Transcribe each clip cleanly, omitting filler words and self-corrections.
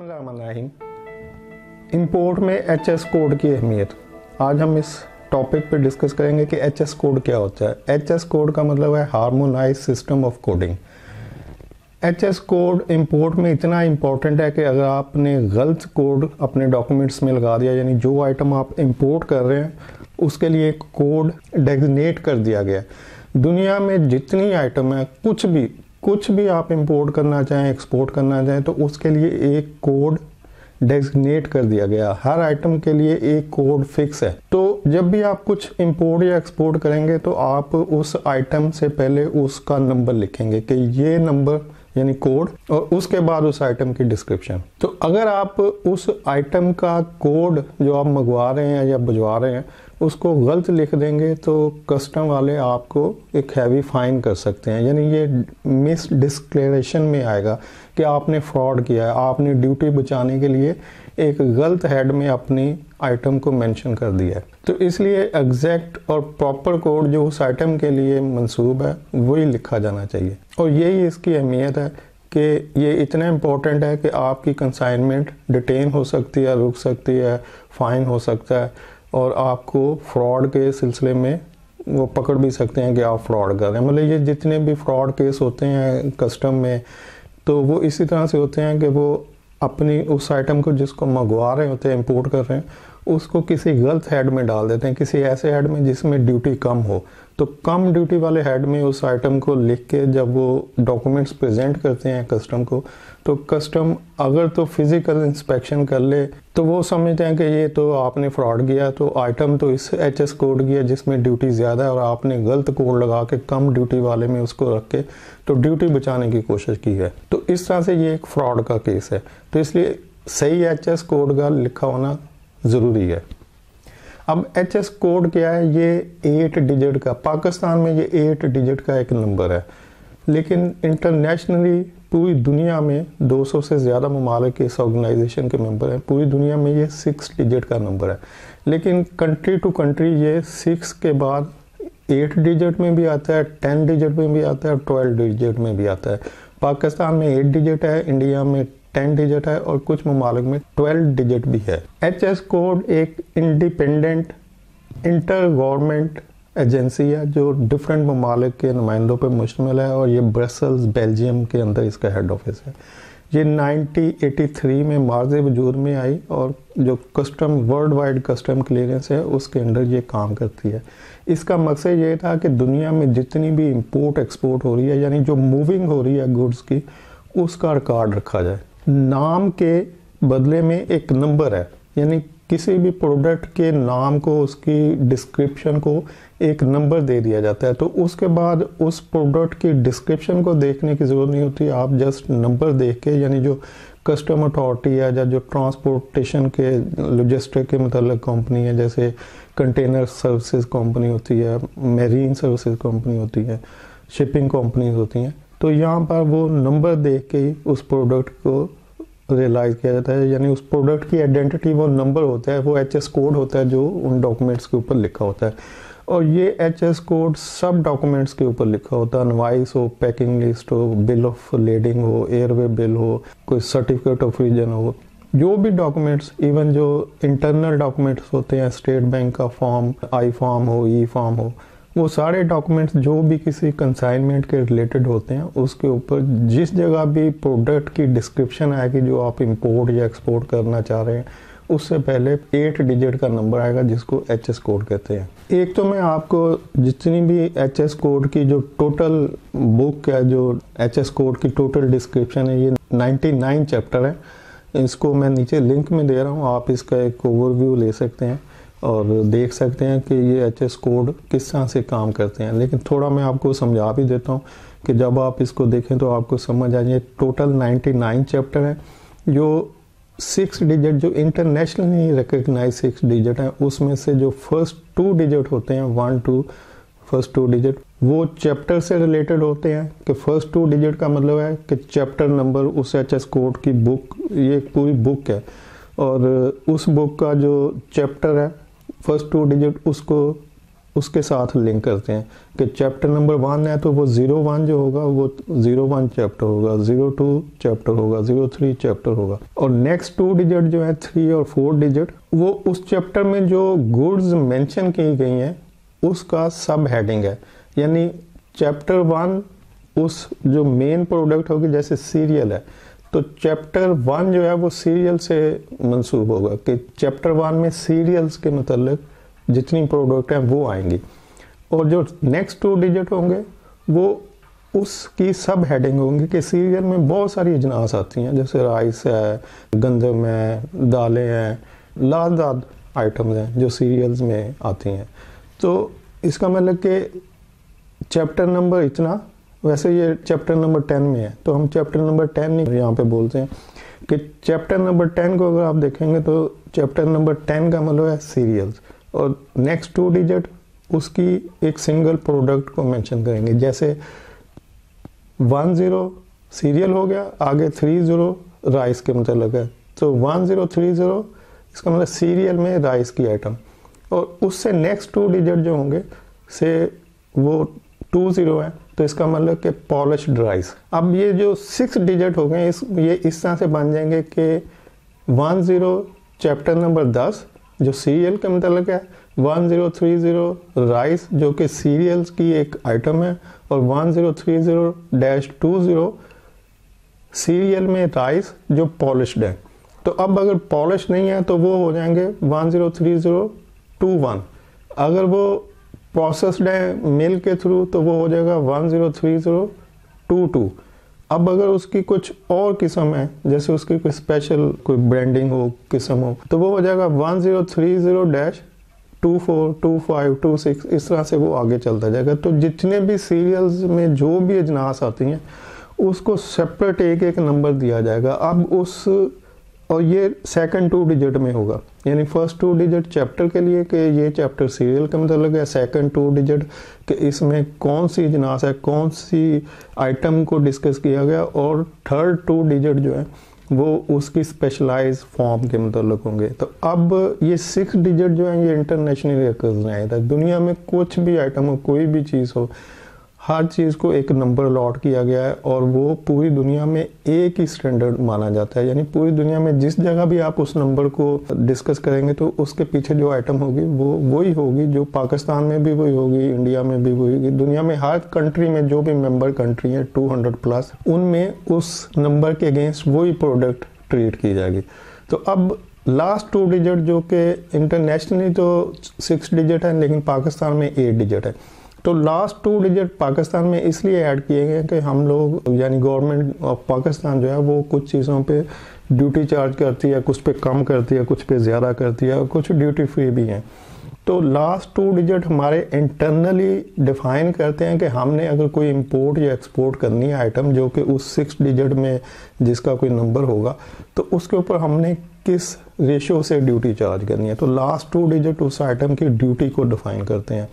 बिस्मिल्लाहिर्रहमानिर्रहीम। इंपोर्ट में HS code की अहमियत आज हम इस टॉपिक पे डिस्कस करेंगे कि एचएस कोड क्या होता है। एचएस कोड का मतलब है harmonise system of coding. HS code import में इतना इम्पोर्टेंट है कि अगर आपने गलत कोड अपने डॉक्यूमेंट्स में लगा दिया, यानी जो आइटम आप इंपोर्ट कर रहे हैं उसके लिए एक कोड डेजिग्नेट कर दिया गया। दुनिया में जितनी आइटम है, कुछ भी आप इंपोर्ट करना चाहें, एक्सपोर्ट करना चाहें, तो उसके लिए एक कोड डेजिग्नेट कर दिया गया। हर आइटम के लिए एक कोड फिक्स है। तो जब भी आप कुछ इंपोर्ट या एक्सपोर्ट करेंगे तो आप उस आइटम से पहले उसका नंबर लिखेंगे कि ये नंबर यानी कोड, और उसके बाद उस आइटम की डिस्क्रिप्शन। तो अगर आप उस आइटम का कोड जो आप मंगवा रहे हैं या भिजवा रहे हैं उसको गलत लिख देंगे तो कस्टम वाले आपको एक हैवी फाइन कर सकते हैं, यानी ये मिस डिस्क्लेरेशन में आएगा कि आपने फ्रॉड किया है, आपने ड्यूटी बचाने के लिए एक गलत हेड में अपनी आइटम को मेंशन कर दिया है। तो इसलिए एग्जैक्ट और प्रॉपर कोड जो उस आइटम के लिए मंसूब है वही लिखा जाना चाहिए। और यही इसकी अहमियत है कि ये इतना इम्पोर्टेंट है कि आपकी कंसाइनमेंट डिटेन हो सकती है, रुक सकती है, फाइन हो सकता है, और आपको फ्रॉड के सिलसिले में वो पकड़ भी सकते हैं कि आप फ्रॉड कर रहे हैं। मतलब ये जितने भी फ्रॉड केस होते हैं कस्टम में, तो वो इसी तरह से होते हैं कि वो अपनी उस आइटम को जिसको मंगवा रहे होते हैं, इंपोर्ट कर रहे हैं, उसको किसी गलत हेड में डाल देते हैं, किसी ऐसे हेड में जिसमें ड्यूटी कम हो। तो कम ड्यूटी वाले हेड में उस आइटम को लिख के जब वो डॉक्यूमेंट्स प्रेजेंट करते हैं कस्टम को, तो कस्टम अगर तो फिजिकल इंस्पेक्शन कर ले तो वो समझते हैं कि ये तो आपने फ्रॉड किया, तो आइटम तो इस एचएस कोड की है जिसमें ड्यूटी ज़्यादा है और आपने गलत कोड लगा के कम ड्यूटी वाले में उसको रख के तो ड्यूटी बचाने की कोशिश की है। तो इस तरह से ये एक फ्रॉड का केस है। तो इसलिए सही एचएस कोड का लिखा होना ज़रूरी है। अब एचएस कोड क्या है? ये 8 डिजिट का, पाकिस्तान में ये 8 डिजिट का एक नंबर है, लेकिन इंटरनेशनली पूरी दुनिया में 200 से ज़्यादा ममालिक इस ऑर्गेनाइजेशन के मेंबर हैं। पूरी दुनिया में ये 6 डिजिट का नंबर है, लेकिन कंट्री टू कंट्री ये 6 के बाद 8 डिजिट में भी आता है, 10 डिजिट में भी आता है, 12 डिजिट में भी आता है। पाकिस्तान में 8 डिजिट है, इंडिया में 10 डिजिट है और कुछ ममालिक में 12 डिजिट भी है। एचएस कोड एक इंडिपेंडेंट इंटर गवर्नमेंट एजेंसी है जो डिफरेंट ममालिक के नुमाइंदों पर मुश्तमिल है, और ये ब्रसल्स बेल्जियम के अंदर इसका हेड ऑफिस है। ये 1983 में मार्ज़ वजूद में आई और जो custom world wide custom clearance है उसके अंदर ये काम करती है। इसका मकसद ये था कि दुनिया में जितनी भी इंपोर्ट एक्सपोर्ट हो रही है, यानी जो मूविंग हो रही है गुड्स की, उसका रिकॉर्ड रखा जाए। नाम के बदले में एक नंबर है, यानी किसी भी प्रोडक्ट के नाम को, उसकी डिस्क्रिप्शन को एक नंबर दे दिया जाता है। तो उसके बाद उस प्रोडक्ट की डिस्क्रिप्शन को देखने की ज़रूरत नहीं होती, आप जस्ट नंबर देख के, यानी जो कस्टम अथॉरिटी है या जो ट्रांसपोर्टेशन के लॉजिस्टिक के मतलब कंपनी है, जैसे कंटेनर सर्विसेज कंपनी होती है, मेरीन सर्विसेज कंपनी होती है, शिपिंग कंपनीज होती हैं, तो यहाँ पर वो नंबर देख के ही उस प्रोडक्ट को रियलाइज़ किया जाता है, यानी उस प्रोडक्ट की आइडेंटिटी वो नंबर होता है, वो एचएस कोड होता है जो उन डॉक्यूमेंट्स के ऊपर लिखा होता है। और ये एचएस कोड सब डॉक्यूमेंट्स के ऊपर लिखा होता है, इनवॉइस हो, पैकिंग लिस्ट हो, बिल ऑफ लेडिंग हो, एयरवे बिल हो, कोई सर्टिफिकेट ऑफ रीजन हो, जो भी डॉक्यूमेंट्स, इवन जो इंटरनल डॉक्यूमेंट्स होते हैं, स्टेट बैंक का फॉर्म, आई फॉर्म हो, ई फॉर्म हो, वो सारे डॉक्यूमेंट्स जो भी किसी कंसाइनमेंट के रिलेटेड होते हैं उसके ऊपर जिस जगह भी प्रोडक्ट की डिस्क्रिप्शन आएगी जो आप इंपोर्ट या एक्सपोर्ट करना चाह रहे हैं, उससे पहले 8 डिजिट का नंबर आएगा जिसको एचएस कोड कहते हैं। एक तो मैं आपको जितनी भी एचएस कोड की जो टोटल बुक है, जो एचएस कोड की टोटल डिस्क्रिप्शन है, ये 99 चैप्टर है। इसको मैं नीचे लिंक में दे रहा हूँ, आप इसका एक ओवरव्यू ले सकते हैं और देख सकते हैं कि ये एचएस कोड किस तरह से काम करते हैं। लेकिन थोड़ा मैं आपको समझा भी देता हूँ कि जब आप इसको देखें तो आपको समझ आ जाए। टोटल 99 चैप्टर है, जो 6 डिजिट जो इंटरनेशनली रिकग्नाइज 6 डिजिट हैं, उसमें से जो फर्स्ट 2 डिजिट होते हैं, 1 2 फर्स्ट 2 डिजिट, वो चैप्टर से रिलेटेड होते हैं। कि फर्स्ट 2 डिजिट का मतलब है कि चैप्टर नंबर उस एचएस कोड की बुक, ये पूरी बुक है, और उस बुक का जो चैप्टर है फर्स्ट 2 डिजिट उसको उसके साथ लिंक करते हैं कि चैप्टर नंबर 1 है तो वो 01 जो होगा वो 01 चैप्टर होगा, 02 चैप्टर होगा, 03 चैप्टर होगा। और नेक्स्ट 2 डिजिट जो है 3 और 4 डिजिट वो उस चैप्टर में जो गुड्स मेंशन की गई हैं उसका सब हेडिंग है। यानी चैप्टर 1 उस जो मेन प्रोडक्ट होगी, जैसे सीरियल है तो चैप्टर 1 जो है वो सीरियल से मंसूब होगा कि चैप्टर 1 में सीरियल्स के मतलब जितनी प्रोडक्ट हैं वो आएंगी। और जो नेक्स्ट 2 डिजिट होंगे वो उसकी सब हेडिंग होंगी कि सीरियल में बहुत सारी अजनास आती हैं, जैसे राइस है, गंदम है, दालें हैं, लाजदाद आइटम्स हैं जो सीरियल्स में आती हैं। तो इसका मतलब कि चैप्टर नंबर इतना, वैसे ये चैप्टर नंबर 10 में है तो हम चैप्टर नंबर 10 नहीं यहाँ पे बोलते हैं कि चैप्टर नंबर 10 को अगर आप देखेंगे तो चैप्टर नंबर 10 का मतलब है सीरियल्स, और नेक्स्ट 2 डिजिट उसकी एक सिंगल प्रोडक्ट को मेंशन करेंगे। जैसे 10 सीरियल हो गया, आगे 30 राइस के मतलब है, तो 1030 इसका मतलब सीरियल में राइस की आइटम। और उससे नेक्स्ट 2 डिजिट जो होंगे से वो 20 है तो इसका मतलब कि पॉलिश्ड राइस। अब ये जो 6 डिजिट हो गए ये इस तरह से बन जाएंगे कि 10 चैप्टर नंबर 10 जो सीरियल का मतलब है, 1030 राइस जो कि सीरियल्स की एक आइटम है, और 1030-20 सीरियल में राइस जो पॉलिश्ड है। तो अब अगर पॉलिश नहीं है तो वो हो जाएंगे 1030-21। अगर वो प्रोसेस्ड है मिल के थ्रू तो वो हो जाएगा 1030-22। अब अगर उसकी कुछ और किस्म है, जैसे उसकी कोई स्पेशल कोई ब्रांडिंग हो, किस्म हो, तो वो हो जाएगा 1030-24, 25, 26, इस तरह से वो आगे चलता जाएगा। तो जितने भी सीरियल्स में जो भी अजनास आती हैं उसको सेपरेट एक एक नंबर दिया जाएगा। अब उस, और ये सेकंड 2 डिजिट में होगा, यानी फर्स्ट 2 डिजिट चैप्टर के लिए कि ये चैप्टर सीरियल का मतलब है, सेकंड 2 डिजिट कि इसमें कौन सी अजनास है, कौन सी आइटम को डिस्कस किया गया, और थर्ड 2 डिजिट जो है वो उसकी स्पेशलाइज फॉर्म के मतलब होंगे। तो अब ये 6 डिजिट जो है ये इंटरनेशनली रिकॉग्नाइज्ड है। दुनिया में कुछ भी आइटम हो, कोई भी चीज़ हो, हर चीज़ को एक नंबर अलॉट किया गया है और वो पूरी दुनिया में एक ही स्टैंडर्ड माना जाता है। यानी पूरी दुनिया में जिस जगह भी आप उस नंबर को डिस्कस करेंगे तो उसके पीछे जो आइटम होगी वो वही होगी, जो पाकिस्तान में भी वही होगी, इंडिया में भी वही होगी, दुनिया में हर कंट्री में जो भी मेंबर कंट्री है 200+, उनमें उस नंबर के अगेंस्ट वही प्रोडक्ट ट्रीट की जाएगी। तो अब लास्ट 2 डिजिट जो कि इंटरनेशनली तो 6 डिजिट है लेकिन पाकिस्तान में 8 डिजिट है। तो लास्ट 2 डिजिट पाकिस्तान में इसलिए ऐड किए गए कि हम लोग यानी गवर्नमेंट ऑफ पाकिस्तान जो है वो कुछ चीज़ों पे ड्यूटी चार्ज करती है, कुछ पे कम करती है, कुछ पे ज़्यादा करती है, और कुछ ड्यूटी फ्री भी हैं। तो लास्ट 2 डिजिट हमारे इंटरनली डिफाइन करते हैं कि हमने अगर कोई इंपोर्ट या एक्सपोर्ट करनी है आइटम जो कि उस 6 डिजिट में जिसका कोई नंबर होगा तो उसके ऊपर हमने किस रेशो से ड्यूटी चार्ज करनी है। तो लास्ट 2 डिजिट उस आइटम की ड्यूटी को डिफाइन करते हैं।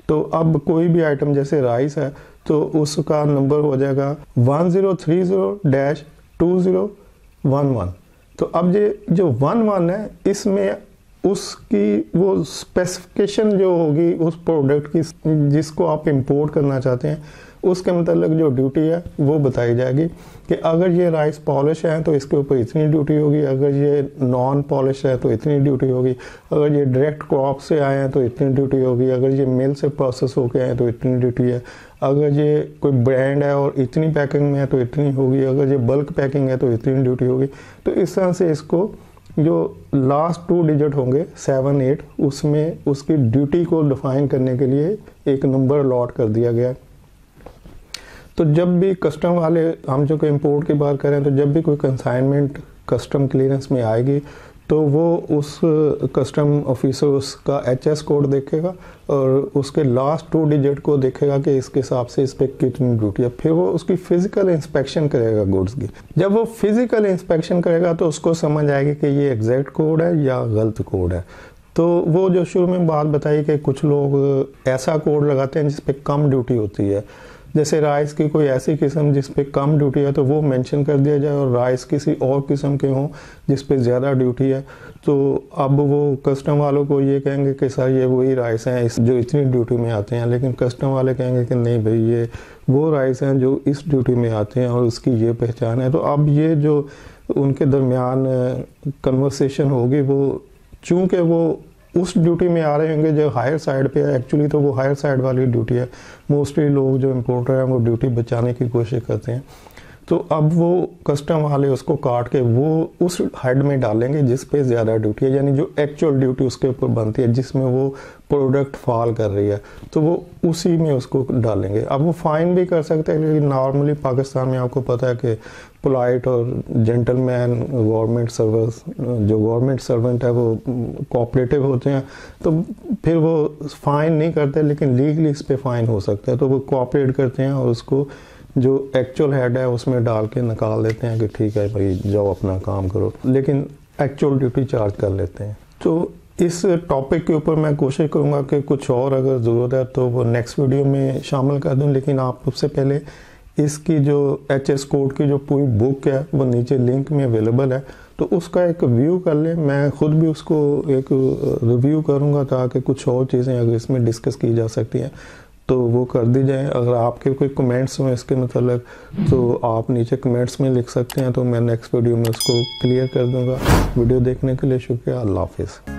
तो अब कोई भी आइटम जैसे राइस है तो उसका नंबर हो जाएगा 1030-2011। तो अब ये जो 11 है इसमें उसकी वो स्पेसिफिकेशन जो होगी उस प्रोडक्ट की जिसको आप इंपोर्ट करना चाहते हैं उसके मतलब जो ड्यूटी है वो बताई जाएगी कि अगर ये राइस पॉलिश है तो इसके ऊपर इतनी ड्यूटी होगी, अगर ये नॉन पॉलिश है तो इतनी ड्यूटी होगी, अगर ये डायरेक्ट क्रॉप से आए हैं तो इतनी ड्यूटी होगी, अगर ये मिल से प्रोसेस होके आए हैं तो इतनी ड्यूटी है, अगर ये कोई ब्रांड है और इतनी पैकिंग में है तो इतनी होगी, अगर ये बल्क पैकिंग है तो इतनी ड्यूटी होगी। तो इस तरह से इसको जो लास्ट 2 डिजिट होंगे 7, 8 उसमें उसकी ड्यूटी को डिफाइन करने के लिए एक नंबर अलॉट कर दिया गया। तो जब भी कस्टम वाले, हम जो कोई इंपोर्ट की बात करें, तो जब भी कोई कंसाइनमेंट कस्टम क्लियरेंस में आएगी तो वो उस कस्टम ऑफिसर उसका HS कोड देखेगा और उसके लास्ट 2 डिजिट को देखेगा कि इसके हिसाब से इस पर कितनी ड्यूटी है। फिर वो उसकी फिजिकल इंस्पेक्शन करेगा गुड्स की। जब वो फिजिकल इंस्पेक्शन करेगा तो उसको समझ आएगी कि ये एग्जैक्ट कोड है या गलत कोड है। तो वो जो शुरू में बात बताई कि कुछ लोग ऐसा कोड लगाते हैं जिस पे कम ड्यूटी होती है, जैसे राइस की कोई ऐसी किस्म जिस पे कम ड्यूटी है तो वो मेंशन कर दिया जाए, और राइस किसी और किस्म के हों जिस पे ज़्यादा ड्यूटी है, तो अब वो कस्टम वालों को ये कहेंगे कि सर ये वही राइस हैं जो इतनी ड्यूटी में आते हैं, लेकिन कस्टम वाले कहेंगे कि नहीं भाई ये वो राइस हैं जो इस ड्यूटी में आते हैं और उसकी ये पहचान है। तो अब ये जो उनके दरमियान कन्वर्सेशन होगी वो, चूँकि वो उस ड्यूटी में आ रहे होंगे जो हायर साइड पे है, एक्चुअली तो वो हायर साइड वाली ड्यूटी है। मोस्टली लोग जो इम्पोर्टर हैं वो ड्यूटी बचाने की कोशिश करते हैं, तो अब वो कस्टम वाले उसको काट के वो उस हेड में डालेंगे जिस पे ज़्यादा ड्यूटी है, यानी जो एक्चुअल ड्यूटी उसके ऊपर बनती है, जिसमें वो प्रोडक्ट फॉल कर रही है, तो वो उसी में उसको डालेंगे। अब वो फाइन भी कर सकते हैं, लेकिन नॉर्मली पाकिस्तान में आपको पता है कि पोलाइट और जेंटलमैन गवर्नमेंट सर्विस, जो गवर्नमेंट सर्वेंट है वो कोऑपरेटिव होते हैं, तो फिर वो फ़ाइन नहीं करते, लेकिन लीगली इस पर फ़ाइन हो सकता है। तो वो कोऑपरेट करते हैं और उसको जो एक्चुअल हेड है उसमें डाल के निकाल देते हैं कि ठीक है भाई जाओ अपना काम करो, लेकिन एक्चुअल ड्यूटी चार्ज कर लेते हैं। तो इस टॉपिक के ऊपर मैं कोशिश करूँगा कि कुछ और अगर ज़रूरत है तो वो नेक्स्ट वीडियो में शामिल कर दूँ, लेकिन आप उससे पहले इसकी जो HS कोड की जो पूरी बुक है वो नीचे लिंक में अवेलेबल है, तो उसका एक व्यू कर लें। मैं ख़ुद भी उसको एक रिव्यू करूँगा ताकि कुछ और चीज़ें अगर इसमें डिस्कस की जा सकती हैं तो वो कर दी जाए। अगर आपके कोई कमेंट्स हों इसके मतलब तो आप नीचे कमेंट्स में लिख सकते हैं, तो मैं नेक्स्ट वीडियो में उसको क्लियर कर दूँगा। वीडियो देखने के लिए शुक्रिया। अल्लाह हाफिज़।